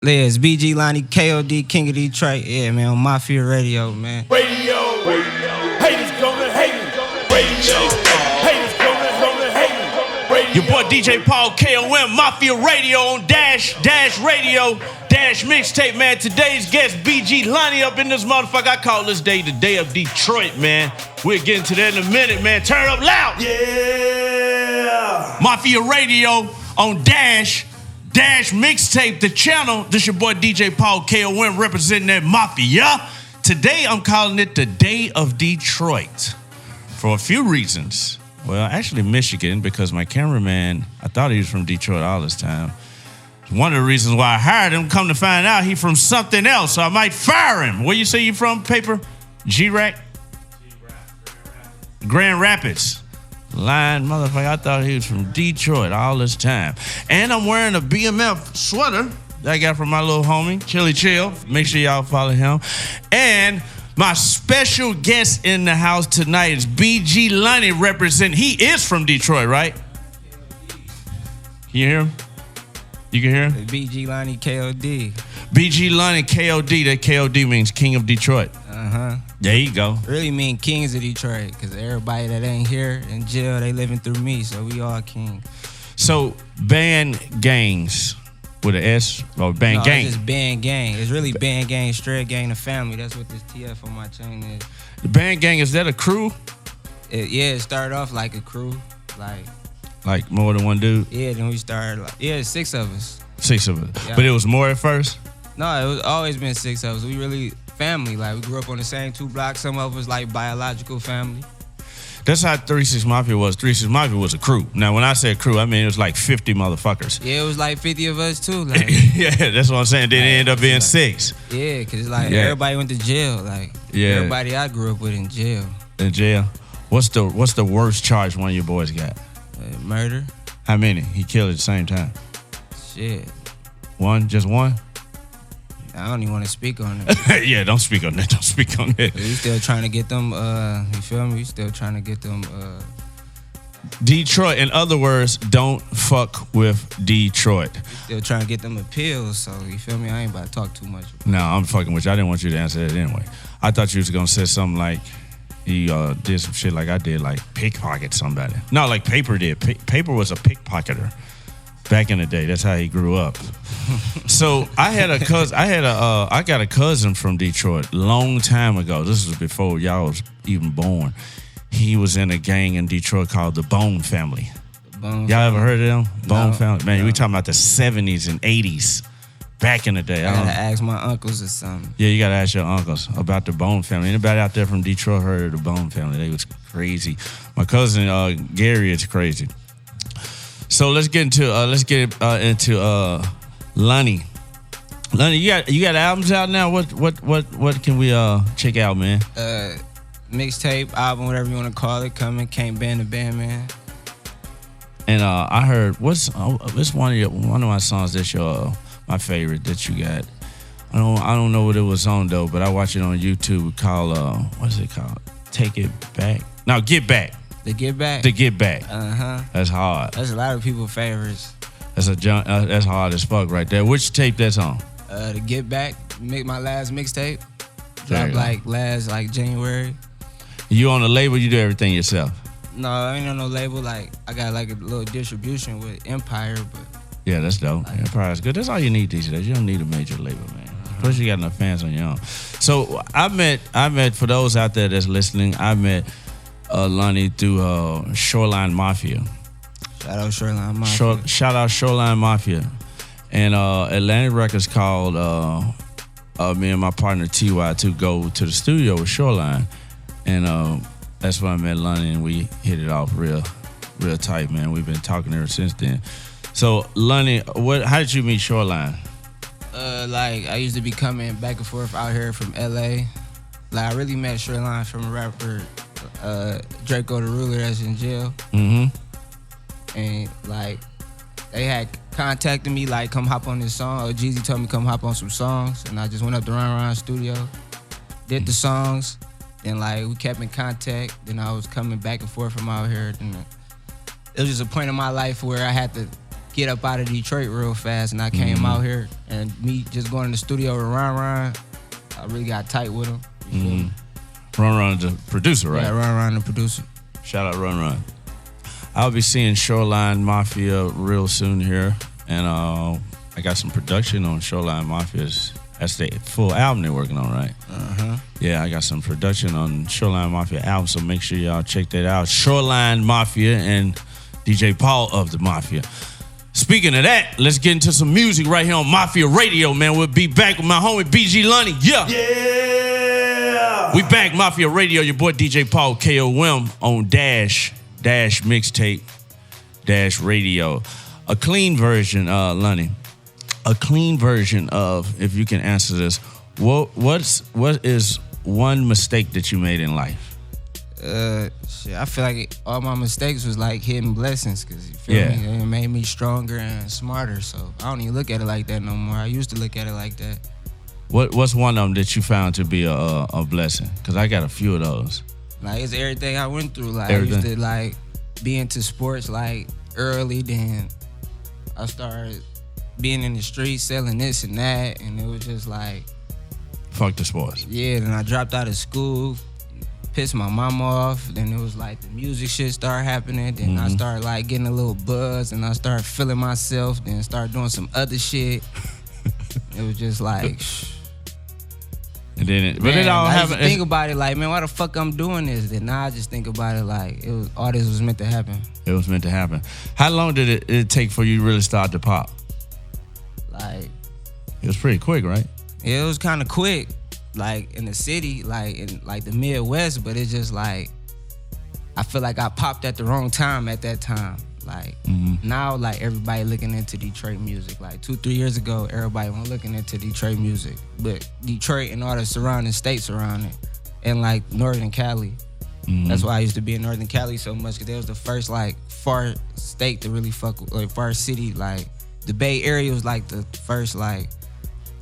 Liz, BG, Lonnie, K.O.D, King of Detroit. Yeah, man, on Mafia Radio, man. Radio. Haters gonna hate me. Radio. Haters gonna hate me. Radio. Your boy DJ Paul K.O.M, Mafia Radio on Dash Radio, Dash Mixtape, man. Today's guest, BG Lonnie, up in this motherfucker. I call this day the day of Detroit, man. We'll get into that in a minute, man. Turn up loud. Yeah. Mafia Radio on Dash Mixtape, the channel. This your boy DJ Paul K.O.M representing that Mafia. Today I'm calling it the Day of Detroit for a few reasons. Well, actually Michigan, because my cameraman, I thought he was from Detroit all this time. One of the reasons why I hired him, come to find out he from something else, so I might fire him. Where you say you from, Paper? G-Rack? Grand Rapids. Lying motherfucker, I thought he was from Detroit all this time. And I'm wearing a BMF sweater that I got from my little homie, Chili Chill. Make sure y'all follow him. And my special guest in the house tonight is BG Lonnie representing. He is from Detroit, right? Can you hear him? You can hear him? BG, Lonnie, K.O.D. BG Lonnie, K.O.D. That K.O.D. means King of Detroit. Uh-huh. There you go. Really mean kings of Detroit, because everybody that ain't here in jail, they living through me, so we all king. So, band gangs with an S or band gang? It's just BandGang. It's really BandGang, Straight Gang, the family. That's what this TF on my chain is. The BandGang, is that a crew? It started off like a crew, Like more than one dude? Yeah, then we started, six of us. Six of us. Yeah. But it was more at first? No, it was always been six of us. We really family. Like, we grew up on the same 2 blocks. Some of us like biological family. That's how 3-6 Mafia was. 3-6 Mafia was a crew. Now, when I say crew, I mean it was like 50 motherfuckers. Yeah, it was like 50 of us too. Like, yeah, that's what I'm saying. Then it ended up being like, 6. Yeah, because everybody went to jail. Like, everybody I grew up with in jail. In jail? What's the worst charge one of your boys got? Murder. How many? He killed at the same time? Shit. One? Just one? I don't even want to speak on it. Yeah, don't speak on that. Don't speak on that. We still trying to get them, you feel me? We still trying to get them, Detroit, in other words, don't fuck with Detroit. Still trying to get them appeals, so you feel me? I ain't about to talk too much. No, I'm fucking with you. I didn't want you to answer that anyway. I thought you was going to say something like he did some shit like I did, like pickpocket somebody. No, like Paper did. Paper was a pickpocketer back in the day. That's how he grew up. So I had a cousin. I got a cousin from Detroit long time ago. This was before y'all was even born. He was in a gang in Detroit called the Bone Family. Y'all ever heard of them? Bone Family? Man, we talking about the 70s and 80s. Back in the day. I gotta ask my uncles or something. Yeah, you gotta ask your uncles about the Bone Family. Anybody out there from Detroit heard of the Bone Family? They was crazy. My cousin Jheri is crazy. So let's get into Lonnie. Lonnie, you got albums out now? What can we check out, man? Mixtape, album, whatever you want to call it, coming. Can't ban the band, man. And I heard what's one of my songs that's my favorite that you got. I don't know what it was on though, but I watch it on YouTube called what's it called? Take It Back. No, Get Back. The Get Back. The Get Back. Uh-huh. That's hard. That's a lot of people's favorites. That's hard as fuck right there. Which tape that's on? The Get Back. My last mixtape. Dropped last January. You on the label? You do everything yourself? No, I ain't on no label. Like, I got like a little distribution with Empire, but. Yeah, that's dope. Empire is good. That's all you need these days. You don't need a major label, man. Plus, you got enough fans on your own. So I met for those out there that's listening, I met Lonnie through Shoreline Mafia. Shout out Shoreline Mafia. Shout out Shoreline Mafia. And Atlantic Records called me and my partner T.Y. to go to the studio with Shoreline. And that's when I met Lonnie, and we hit it off real tight, man. We've been talking ever since then. So, Lonnie, how did you meet Shoreline? I used to be coming back and forth out here from LA. Like, I really met Shoreline from a rapper, Draco the Ruler, that's in jail. Mm-hmm. And they had contacted me, come hop on this song. Or Jeezy told me come hop on some songs, and I just went up to Ron studio, did the songs. Then we kept in contact. Then I was coming back and forth from out here. Then it was just a point in my life where I had to get up out of Detroit real fast, and I came out here, and me just going to the studio with Ron, I really got tight with him. You feel me? Ron the producer, right? Yeah, Ron the producer. Shout out Ron. I'll be seeing Shoreline Mafia real soon here, and I got some production on Shoreline Mafia's. That's the full album they're working on, right? Yeah, I got some production on Shoreline Mafia album, so make sure y'all check that out. Shoreline Mafia and DJ Paul of the Mafia. Speaking of that, let's get into some music right here on Mafia Radio, man. We'll be back with my homie BG Lonnie. Yeah. We back, Mafia Radio. Your boy DJ Paul K.O.M on Dash Mixtape, Dash Radio. A clean version, Lonnie. A clean version of, if you can answer this, what is one mistake that you made in life? Shit, I feel like all my mistakes was like hidden blessings, because you feel me? It made me stronger and smarter, so I don't even look at it like that no more. I used to look at it like that. What's one of them that you found to be a blessing? Because I got a few of those. Like, it's everything I went through. Like, everything. I used to like be into sports like early, then I started being in the streets selling this and that, and it was just like, fuck the sports. Yeah, then I dropped out of school, pissed my mom off. Then it was like the music shit started happening. Then I started like getting a little buzz, and I started feeling myself. Then started doing some other shit. It was just like, and then it all happened. Think about it like, man, why the fuck I'm doing this? Then now I just think about it like it was all this was meant to happen. It was meant to happen. How long did it take for you to really start to pop? Like, it was pretty quick, right? It was kind of quick, like in the city, like in like the Midwest, but it's just like I feel like I popped at the wrong time at that time. Like now, like everybody looking into Detroit music. Like 2-3 years ago, everybody wasn't looking into Detroit music, but Detroit and all the surrounding states around it, and like Northern Cali. That's why I used to be in Northern Cali so much, because it was the first like far state to really fuck with, like far city. Like the Bay Area was like the first like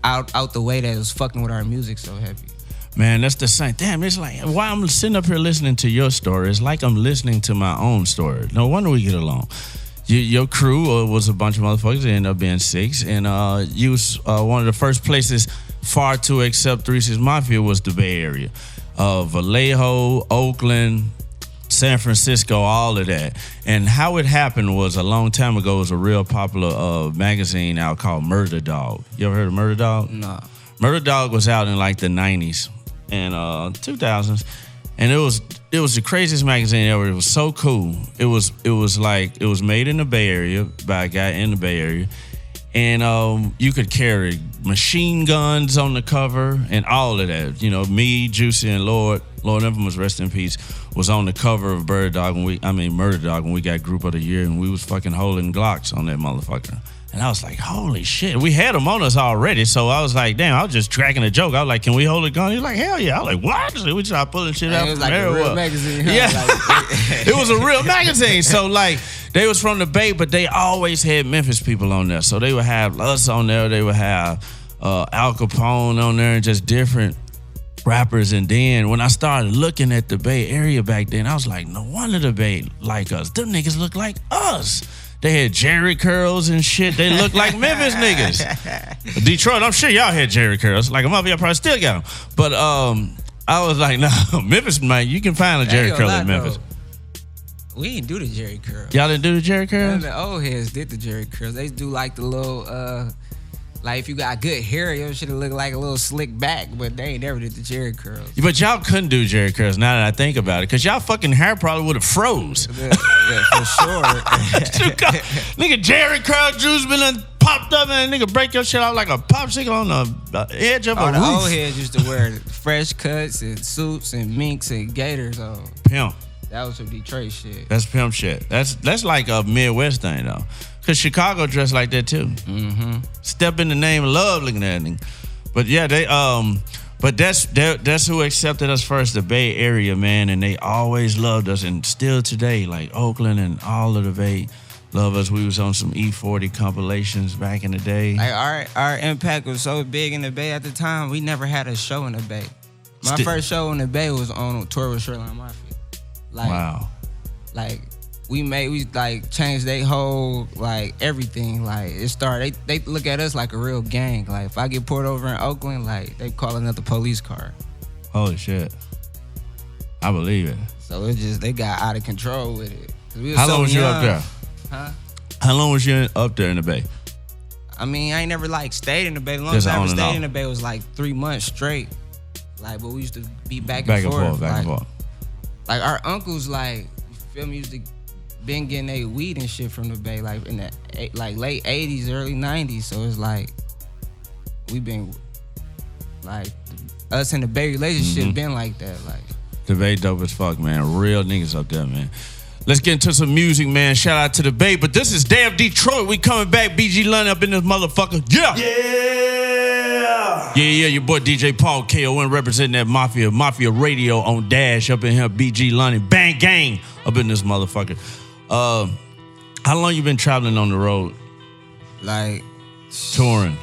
out the way that was fucking with our music so heavy. Man, that's the same. Damn, it's like, while I'm sitting up here listening to your story, it's like I'm listening to my own story. No wonder we get along. Your crew was a bunch of motherfuckers. They ended up being 6. And you was one of the first places far to accept 3 6 Mafia was the Bay Area. Vallejo, Oakland, San Francisco, all of that. And how it happened was a long time ago, it was a real popular magazine out called Murder Dog. You ever heard of Murder Dog? No. Murder Dog was out in like the 90s and 2000s, and it was the craziest magazine ever. It was so cool. It was made in the Bay Area by a guy in the Bay Area, and you could carry machine guns on the cover and all of that. You know, me, Juicy, and Lord Infamous, rest in peace, was on the cover of Murder Dog when we got Group of the Year, and we was fucking holding Glocks on that motherfucker. And I was like, holy shit. We had them on us already. So I was like, damn, I was just cracking a joke. I was like, can we hold a gun? He was like, hell yeah. I was like, what? So we started pulling shit out. It was like a real magazine. Huh? Yeah. Like, it was a real magazine. So like, they was from the Bay, but they always had Memphis people on there. So they would have us on there. They would have Al Capone on there and just different rappers. And then when I started looking at the Bay Area back then, I was like, no wonder the Bay like us. Them niggas look like us. They had Jheri curls and shit. They look like Memphis niggas. Detroit, I'm sure y'all had Jheri curls. Like a mother, y'all probably still got them. But I was like, no, Memphis, man, you can find a Jheri curl in Memphis. We didn't do the Jheri curls. Y'all didn't do the Jheri curls? The old heads did the Jheri curls. They do like the little, like if you got good hair, your shit look like a little slick back, but they ain't never did the Jheri curls. But y'all couldn't do Jheri curls now that I think about it, because y'all fucking hair probably would have froze. Yeah, for sure. Nigga, Jheri curl juice been popped up and nigga break your shit out like a popsicle on the edge of a roof. The old heads used to wear fresh cuts and suits and minks and gators on. Pimp. That was some Detroit shit. That's pimp shit. That's like a Midwest thing though. Cause Chicago dressed like that too. Step in the name of love, looking at it. But yeah, they but that's who accepted us first, the Bay Area, man, and they always loved us, and still today, like Oakland and all of the Bay love us. We was on some E40 compilations back in the day. Like our impact was so big in the Bay at the time. We never had a show in the Bay. My first show in the Bay was on tour with Shoreline Mafia. Like, wow. Like we like changed their whole like everything. Like it started. They look at us like a real gang. Like if I get pulled over in Oakland, like they call another police car. Holy shit! I believe it. So it just they got out of control with it. How long was you up there? Huh? How long was you up there in the Bay? I mean, I ain't never like stayed in the Bay. The longest I ever stayed in the Bay was like 3 months straight. Like, but we used to be back and forth. Like our uncles, like you feel me, used to been getting their weed and shit from the Bay, like in the like late 80s, early 90s. So it's like we been like us and the Bay relationship been like that. Like the Bay dope as fuck, man. Real niggas up there, man. Let's get into some music, man. Shout out to the Bay. But this is damn Detroit. We coming back. BG Lonnie up in this motherfucker. Yeah. Yeah, your boy DJ Paul K.O.M representing that Mafia Radio on Dash up in here. BG Lonnie. BandGang up in this motherfucker. How long you been traveling on the road? Like touring.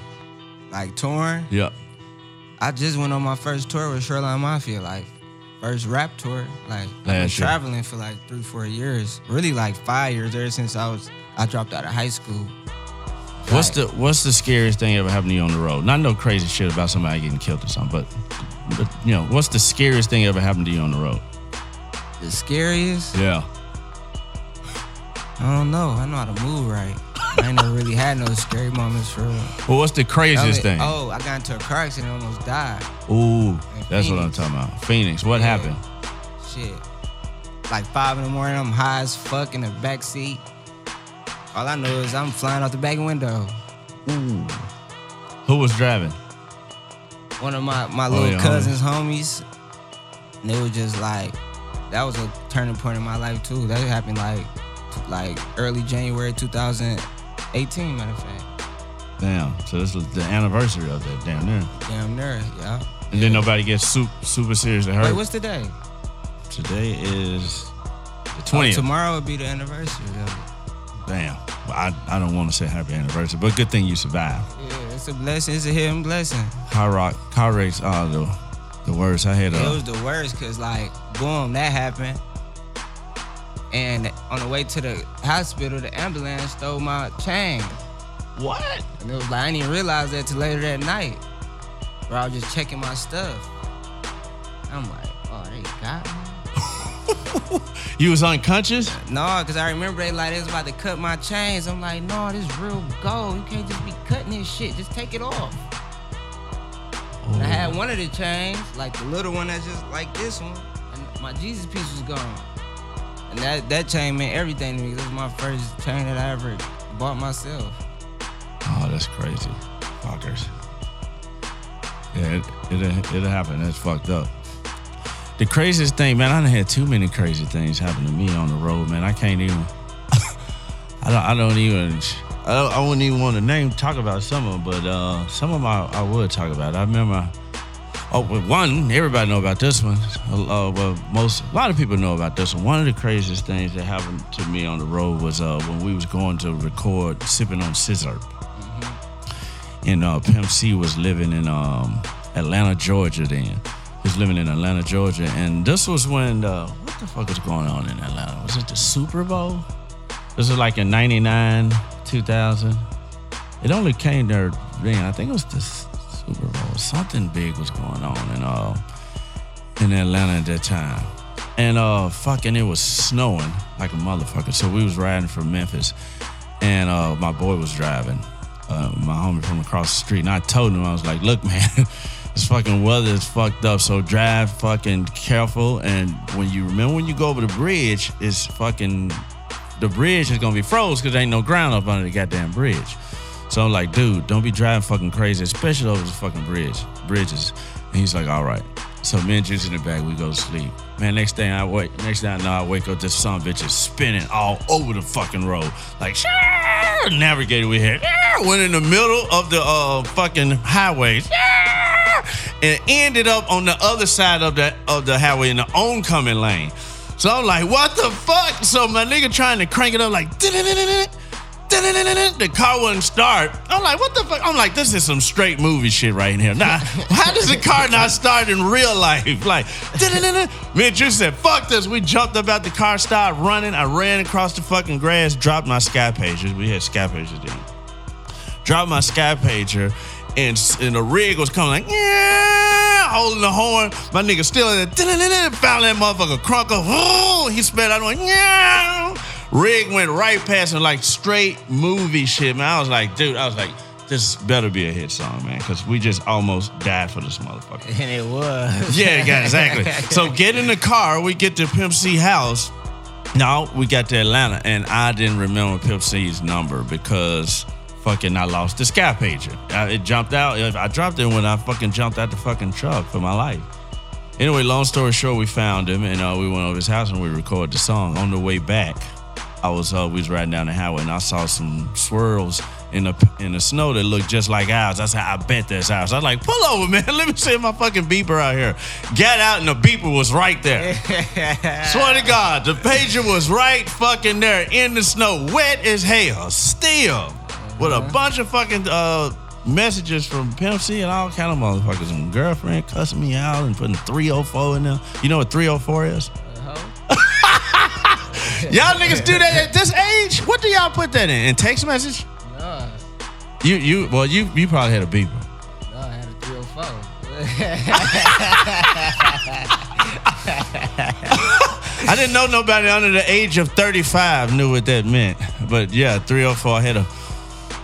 Like touring? Yep. I just went on my first tour with Shoreline Mafia, like first rap tour. Like I've been traveling for like 3-4 years. Really like 5 years ever since I dropped out of high school. What's the scariest thing ever happened to you on the road? Not no crazy shit about somebody getting killed or something, but you know, what's the scariest thing ever happened to you on the road? The scariest? Yeah. I don't know. I know how to move right. I ain't never really had no scary moments for real. Well, what's the craziest thing? Oh, I got into a car accident and almost died. Ooh, that's what I'm talking about. Phoenix, what happened? Shit. Like 5 in the morning, I'm high as fuck in the back seat. All I know is I'm flying out the back window. Ooh. Who was driving? One of my little cousins, homies. And it was just like, that was a turning point in my life too. That happened like early January 2018, matter of fact. Damn, so this was the anniversary of that, damn near. Damn near, yeah. And then nobody gets super seriously hurt? Wait, what's today? Today is the 20th. Tomorrow would be the anniversary of it. Damn. I don't want to say happy anniversary, but good thing you survived. Yeah, it's a blessing. It's a hidden blessing. Car wrecks are the worst. I had it was the worst because, like, boom, that happened. And on the way to the hospital, the ambulance stole my chain. What? And it was like, I didn't even realize that till later that night. Where I was just checking my stuff. I'm like, oh, they got me. You was unconscious? No, because I remember they was about to cut my chains. I'm like, no, this is real gold. You can't just be cutting this shit. Just take it off. And I had one of the chains, like the little one that's just like this one, and my Jesus piece was gone. And that chain meant everything to me. This was my first chain that I ever bought myself. Oh, that's crazy. Fuckers. Yeah, it'll happen. That's fucked up. The craziest thing, man, I done had too many crazy things happen to me on the road, man. I can't even. I wouldn't even want to talk about some of them, but some of them I would talk about. I remember. One, everybody know about this one. A lot of people know about this one. One of the craziest things that happened to me on the road was when we was going to record Sippin on Sizzurp. And Pimp C was living in Atlanta, Georgia then. He was living in Atlanta, Georgia. And this was when, what the fuck was going on in Atlanta? Was it the Super Bowl? This was like in 99, 2000. It only came there then. I think it was the Super Bowl. Something big was going on in Atlanta at that time. And it was snowing like a motherfucker. So we was riding from Memphis. And my boy was driving. My homie from across the street. And I told him, I was like, look, man, this fucking weather is fucked up, so drive fucking careful. And when you go over the bridge, the bridge is gonna be froze because there ain't no ground up under the goddamn bridge. So I'm like, dude, don't be driving fucking crazy, especially over the fucking bridges. And he's like, all right. So me and Juice in the back, we go to sleep. Man, next thing I know, I wake up, this son of a bitch is spinning all over the fucking road. Like, navigator we had. Went in the middle of the fucking highway. And ended up on the other side of the highway in the oncoming lane. So I'm like, what the fuck? So my nigga trying to crank it up like, The car wouldn't start. I'm like, what the fuck? I'm like, this is some straight movie shit right here. Nah, how does the car not start in real life? Like, me and Drew said, fuck this. We jumped up out the car, started running. I ran across the fucking grass, dropped my sky pagers. We had sky pagers then. Dropped my sky pager, and the rig was coming like, yeah, holding the horn. My nigga still in there, found that motherfucker crunk up. Oh, he sped out and went, yeah. Rig went right past him like straight movie shit, man. I was like, this better be a hit song, man, because we just almost died for this motherfucker. And it was. Yeah, exactly. So get in the car, we get to Pimp C house. No, we got to Atlanta, and I didn't remember Pimp C's number because fucking I lost the sky pager. It jumped out. I dropped it when I fucking jumped out the fucking truck for my life. Anyway, long story short, we found him, and we went over his house and we recorded the song. On the way back, we was riding down the highway and I saw some swirls in the snow that looked just like ours. I said, I bet that's ours. I was like, pull over, man. Let me see my fucking beeper out here. Got out and the beeper was right there. Swear to God, the pager was right fucking there in the snow, wet as hell, still, with a bunch of fucking messages from Pimp C and all kind of motherfuckers. And girlfriend cussing me out and putting 304 in there. You know what 304 is? Y'all niggas do that at this age? What do y'all put that in text message? No. You probably had a beeper. No, I had a 304. I didn't know nobody under the age of 35 knew what that meant. But yeah, 304. I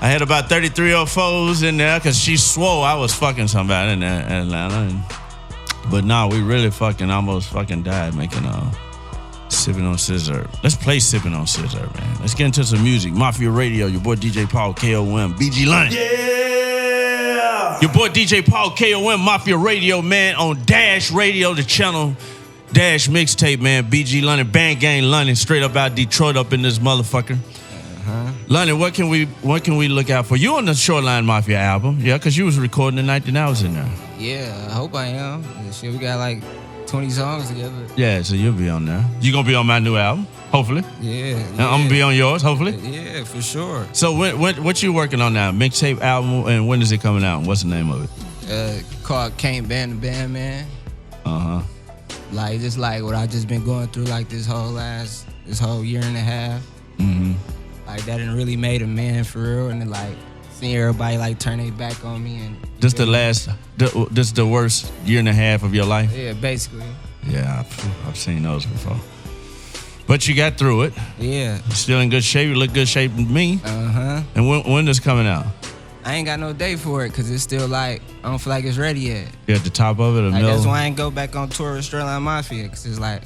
had about 30 304s in there because she swore I was fucking somebody in Atlanta. But no, we really fucking almost fucking died making Sippin' on Sizzurp. Let's play Sippin' on Sizzurp, man. Let's get into some music. Mafia Radio, your boy DJ Paul K.O.M, BG Lonnie. Yeah! Your boy DJ Paul K.O.M, Mafia Radio, man, on Dash Radio, the channel Dash mixtape, man. BG Lonnie, BandGang Lonnie, straight up out Detroit up in this motherfucker. Lonnie, what can we look out for? You on the Shoreline Mafia album, yeah? Because you was recording the night that I was in there. Yeah, I hope I am. Shit, we got like 20 songs together. Yeah, so you'll be on there. You gonna be on my new album, hopefully. Yeah. And I'm gonna be on yours, hopefully. Yeah, for sure. So what you working on now? Mixtape album, and when is it coming out? What's the name of it? Called Can't Ban the Band, man. Like just like what I just been going through like this whole year and a half. Mm-hmm. Like that done really made a man for real, and then like seeing everybody like turn their back on me and. This the worst year and a half of your life? Yeah, basically. Yeah, I've seen those before. But you got through it. Yeah. You're still in good shape. You look good shape with me. And when is coming out? I ain't got no date for it because it's still like, I don't feel like it's ready yet. You at the top of it? Like, that's why I ain't go back on tour with Shoreline Mafia, because it's like,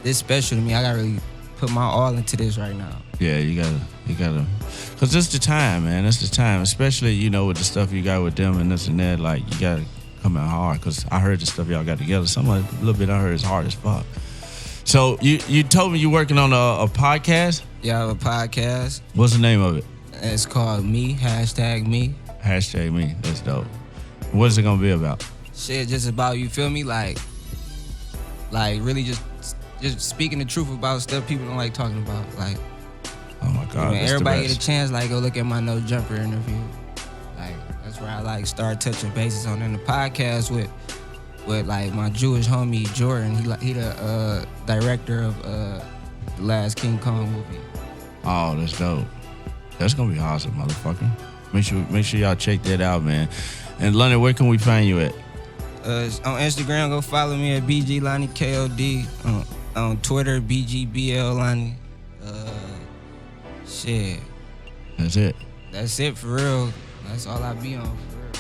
this special to me. I got to really put my all into this right now. Yeah, you gotta, because it's the time, man. It's the time, especially, you know, with the stuff you got with them and this and that. Like, you gotta come out hard, because I heard the stuff y'all got together. Some of it, a little bit I heard is hard as fuck. So you told me you working on a podcast? Yeah, I have a podcast. What's the name of it? It's called Me, #me. #me. That's dope. What is it gonna be about? Shit, just about, you feel me? Like really just speaking the truth about stuff people don't like talking about. Like, oh my God, when everybody get a chance, like, go look at my No Jumper interview. Like, that's where I like start touching bases on in the podcast with like my Jewish homie Jordan. He the director of the last King Kong movie. Oh, that's dope. That's gonna be awesome, motherfucker. Make sure y'all check that out, man. And Lonnie, where can we find you at? On Instagram, go follow me at BG Lonnie K.O.D. On Twitter, BGBL Lonnie. Shit. That's it. That's it for real. That's all I be on for real.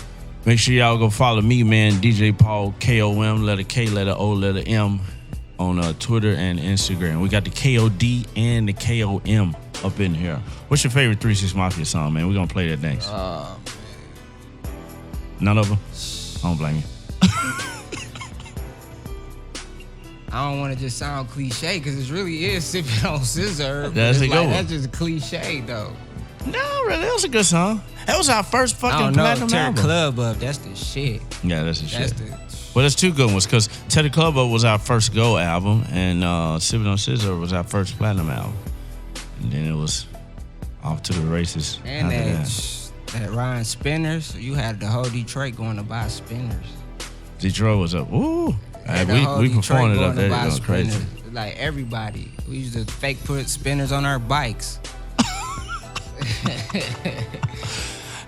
Make sure y'all go follow me, man. DJ Paul K.O.M. Letter K, letter O, letter M on Twitter and Instagram. We got the K.O.D. and the K.O.M. up in here. What's your favorite 3 6 Mafia song, man? We're gonna play that next. Oh, man. None of them? I don't blame you. I don't want to just sound cliche because it really is Sippin' on Sizzurp. That's a good one. That's just cliche though. No, really, that was a good song. That was our first fucking I don't know. platinum Tear album. Club Up, that's the shit. Yeah, that's the shit. Well, There's 2 good ones, because Tear the Club Up was our first Go album, and Sippin' on Sizzurp was our first platinum album. And then it was off to the races. And after that Ryan Spinners, you had the whole Detroit going to buy spinners. Detroit was up. Ooh. Had the whole We Detroit performed it going up to there. buy It was crazy. spinners. Like everybody. We used to fake put spinners on our bikes.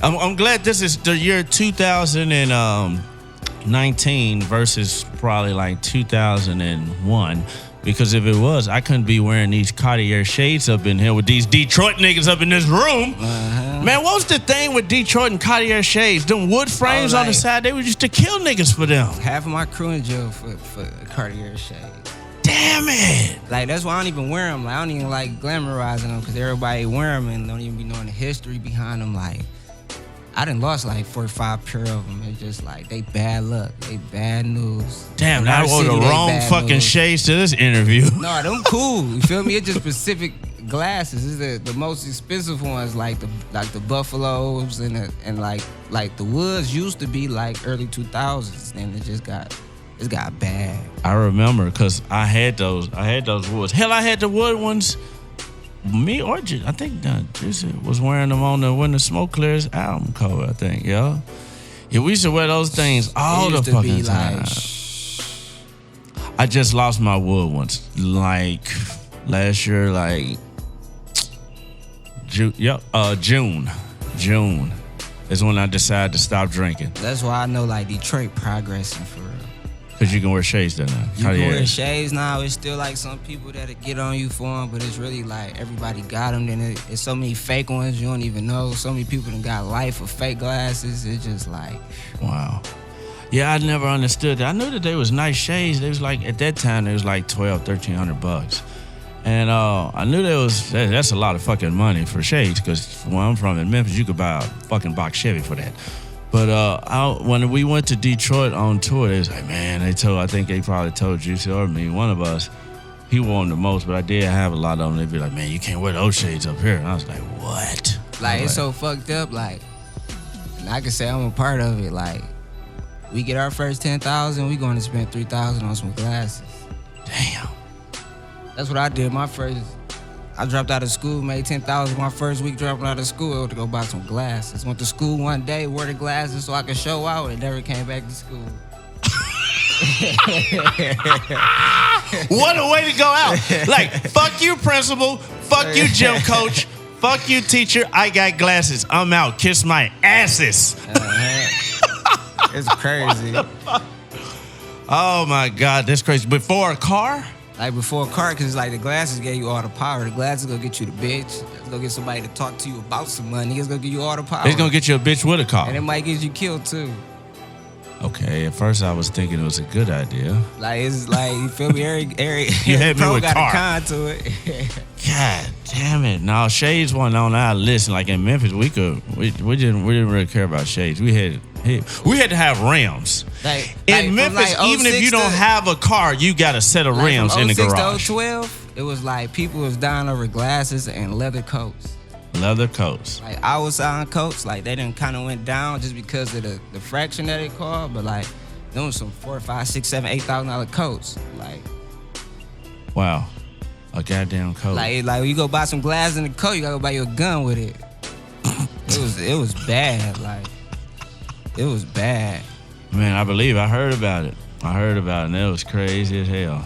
I'm glad this is the year 2019 versus probably like 2001. Because if it was, I couldn't be wearing these Cartier shades up in here with these Detroit niggas up in this room. Man, what was the thing with Detroit and Cartier shades? Them wood frames on the side, they were used to kill niggas for them. Half of my crew in jail for Cartier shades. Damn it. Like, that's why I don't even wear them. Like, I don't even like glamorizing them because everybody wear them and don't even be knowing the history behind them. Like, I done lost like 45 pair of them. It's just like, they bad luck. They bad news. Damn, In I our wore city, the they wrong bad fucking news. shades to this interview. No, them cool. You feel me? It's just specific glasses. It's the most expensive ones, like the Buffaloes and like the Woods used to be like early 2000s, and it got bad. I remember because I had those woods. Hell, I had the wood ones. Me or I think Juicy was wearing them on when the Smoke Clears album cover, I think, yeah. Yeah, we used to wear those things all the fucking time. I just lost my wood ones. Like last year, like June is when I decided to stop drinking. That's why I know like Detroit progressing for real. Cause you can wear shades there now. You can wear shades now. It's still like some people that'll get on you for them, but it's really like everybody got them. Then it's so many fake ones you don't even know. So many people done got life of fake glasses. It's just like, wow. Yeah, I never understood that. I knew that they was nice shades. They was like, at that time, they was like $1,200-$1,300. And I knew that's a lot of fucking money for shades, because where I'm from in Memphis, you could buy a fucking box Chevy for that. But when we went to Detroit on tour, they was like, man, I think they probably told Juicy or me, one of us, he wore them the most, but I did have a lot of them. They'd be like, man, you can't wear those shades up here. And I was like, what? Like, it's so fucked up. Like, and I can say I'm a part of it. Like, we get our first 10,000, we going to spend 3,000 on some glasses. Damn. That's what I did. I dropped out of school, made 10,000 my first week dropping out of school to go buy some glasses. Went to school one day, wore the glasses so I could show out, and never came back to school. What a way to go out. Like, fuck you, principal. Fuck you, gym coach. Fuck you, teacher. I got glasses. I'm out. Kiss my asses. It's crazy. Oh, my God. That's crazy. Before a car? Like before a car, because it's like the glasses gave you all the power. The glasses gonna get you the bitch. It's gonna get somebody to talk to you about some money. It's gonna give you all the power. It's gonna get you a bitch with a car. And it might get you killed too. Okay, at first I was thinking it was a good idea. Like, it's like, you feel me? Every You had me pro with got car. a con to it. God damn it. No, shades wasn't on our list. Like in Memphis, we didn't really care about shades. We had to have rims. In Memphis, even if you don't have a car, you got a set of rims in the garage. From 06 to 012, it was like people was dying over glasses and leather coats. Leather coats. Like our sound coats, like they done kind of went down just because of the fraction that it called, but like them was some $4,000, $5,000, $6,000, $7,000, $8,000 coats. Like, wow, a goddamn coat. Like when you go buy some glass in the coat, you gotta go buy you a gun with it. It was bad. Like, it was bad. Man, I heard about it. And it was crazy as hell.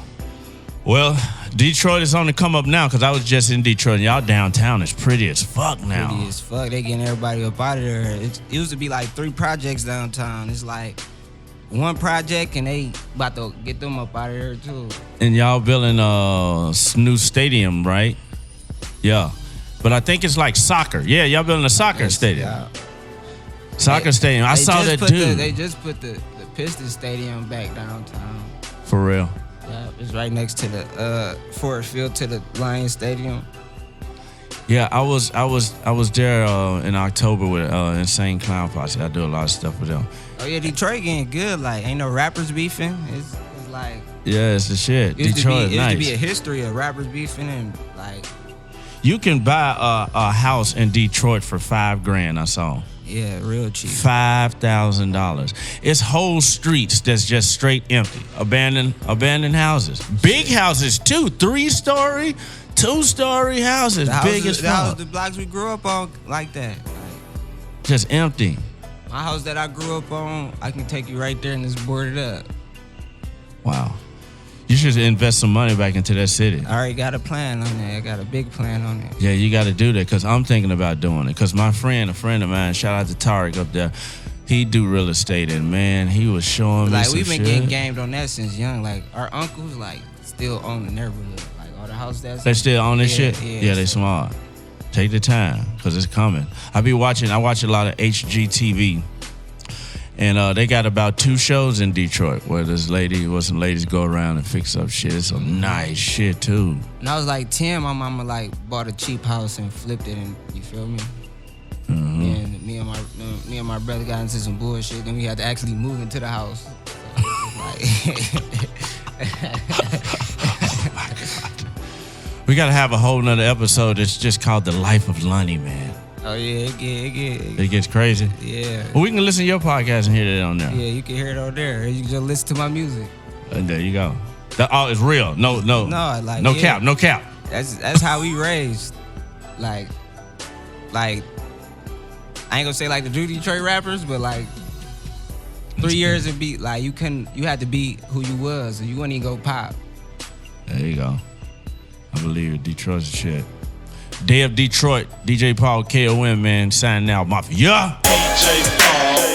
Well, Detroit is on the come up now, because I was just in Detroit, and y'all downtown is pretty as fuck now. Pretty as fuck. They getting everybody up out of there. It used to be like 3 projects downtown. It's like one project, and they about to get them up out of there too. And y'all building a new stadium, right? Yeah. But I think it's like soccer. Yeah, y'all building a soccer stadium. Yeah. Soccer stadium. I saw that dude. They just put the Pistons Stadium back downtown. For real. Yeah, it's right next to the Ford Field to the Lions Stadium. Yeah, I was there in October with Insane Clown Posse. I do a lot of stuff with them. Oh yeah, Detroit getting good. Like, ain't no rappers beefing. It's like, yeah, it's the shit. Detroit is nice. It used to be a history of rappers beefing, and like, you can buy a house in Detroit for $5,000. I saw. Yeah, real cheap. $5,000. It's whole streets that's just straight empty. Abandoned houses. Big houses too. 3-story, 2-story houses, big as fuck. The blocks we grew up on like that. Just empty. My house that I grew up on, I can take you right there and just board it up. Wow. You should invest some money back into that city. I already got a plan on that. I got a big plan on it. Yeah, you got to do that because I'm thinking about doing it. Because my friend, a friend of mine, shout out to Tariq up there, he do real estate, and man, he was showing me some we've been shit. getting gamed on that since young. Like our uncles, like still own the neighborhood. Like all the house that's They still own this shit? Yeah, they smart. Take the time because it's coming. I watch a lot of HGTV. And they got about 2 shows in Detroit where some ladies go around and fix up shit. It's some nice shit too. When I was like 10, my mama like bought a cheap house and flipped it, and you feel me? Mm-hmm. And me and my brother got into some bullshit. Then we had to actually move into the house. Oh my God. We gotta have a whole nother episode that's just called The Life of Lonnie, man. Oh yeah, It gets crazy. Yeah. Well, we can listen to your podcast and hear that on there. Yeah, you can hear it on there. You can just listen to my music. And there you go. It's real. No, cap. That's how we raised. Like I ain't gonna say like the Detroit rappers, but like 3 years and be like you had to be who you was, or you wouldn't even go pop. There you go. I believe it. Detroit's shit. Day of Detroit, DJ Paul K.O.M, man, signing out. Mafia. DJ Paul.